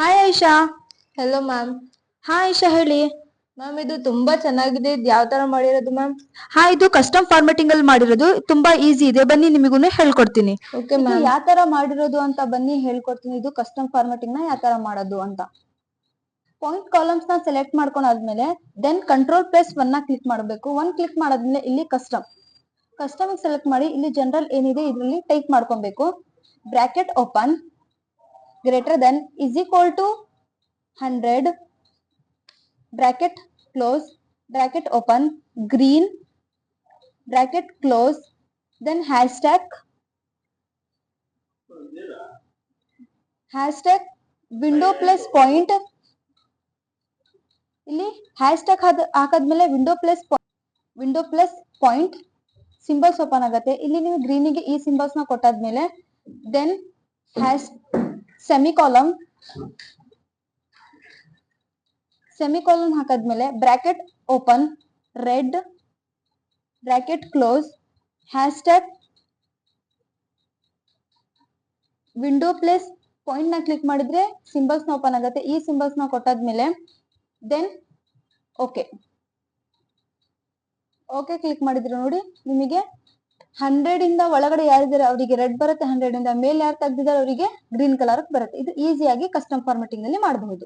Hi Aisha. Hello ma'am. Hi Aisha, ಹೇಳಿ. Ma'am ಇದು ತುಂಬಾ ಚೆನ್ನಾಗಿದೆ. ಇದು ಯಾವ ತರ ಮಾಡಿರೋದು ಮ್ಯಾಮ್? ಇದು ಕಸ್ಟಮ್ ಫಾರ್ಮೆಟಿಂಗ್ ಅಲ್ಲಿ ಮಾಡಿರೋದು, ತುಂಬಾ ಈಸಿ ಇದೆ. ಬನ್ನಿ ನಿಮಗೂ ಹೇಳ್ಕೊಡ್ತೀನಿ. ಓಕೆ ಇದು ಮ್ಯಾಮ್. ಯಾವ ತರ ಮಾಡಿರೋದು ಅಂತ ಬನ್ನಿ ಹೇಳ್ಕೊಡ್ತೀನಿ. ಇದು ಕಸ್ಟಮ್ ಫಾರ್ಮೆಟಿಂಗ್ ನ ಯಾವ ತರ ಮಾಡೋದು ಅಂತ. ಪಾಯಿಂಟ್ ಕಾಲಮ್ಸ್ ನ ಸೆಲೆಕ್ಟ್ ಮಾಡ್ಕೊಂಡಾದ್ಮೇಲೆ ದೆನ್ ಕಂಟ್ರೋಲ್ ಪ್ಲಸ್ 1 ನ ಕ್ಲಿಕ್ ಮಾಡಬೇಕು. 1 ಕ್ಲಿಕ್ ಮಾಡಾದ್ಮೇಲೆ ಇಲ್ಲಿ ಕಸ್ಟಮ್ ಸೆಲೆಕ್ಟ್ ಮಾಡಿ ಇಲ್ಲಿ ಜನರಲ್ ಏನಿದೆ ಇದರಲ್ಲಿ ಟೈಪ್ ಮಾಡ್ಕೊಬೇಕು. Bracket open greater than is equal to 100 bracket close bracket open green bracket close then hashtag window plus point. ಇಲ್ಲಿ ಹ್ಯಾಶ್ಟ್ಯಾಗ್ ಹಾಕಾದ್ಮೇಲೆ window plus point symbols open ಆಗುತ್ತೆ. ಇಲ್ಲಿ ನೀವು ಗ್ರೀನಿಗೆ ಈ ಸಿಂಬಲ್ಸ್ ನ ಕೊಟ್ಟಾದ್ಮೇಲೆ ದೆನ್ ಸೆಮಿಕಾಲಮ್ ಹಾಕಾದ್ಮೇಲೆ bracket open red bracket close hashtag window plus point ನ click ಮಾಡಿದ್ರೆ ಸಿಂಬಲ್ಸ್ ನ ಓಪನ್ ಆಗುತ್ತೆ. ಈ ಸಿಂಬಲ್ಸ್ ನ ಕೊಟ್ಟಾದ್ಮೇಲೆ ದೆನ್ ಓಕೆ ಕ್ಲಿಕ್ ಮಾಡಿದ್ರೆ ನೋಡಿ ನಿಮಗೆ 100 ಇಂದ ಒಳಗಡೆ ಯಾರಿದ್ದಾರೆ ಅವರಿಗೆ ರೆಡ್ ಬರುತ್ತೆ, 100 ಇಂದ ಮೇಲೆ ಯಾರು ತೆಗ್ದಿದ್ದಾರೆ ಅವರಿಗೆ ಗ್ರೀನ್ ಕಲರ್ ಬರುತ್ತೆ. ಇದು ಈಸಿಯಾಗಿ ಕಸ್ಟಮ್ ಫಾರ್ಮೆಟಿಂಗ್ ನಲ್ಲಿ ಮಾಡಬಹುದು.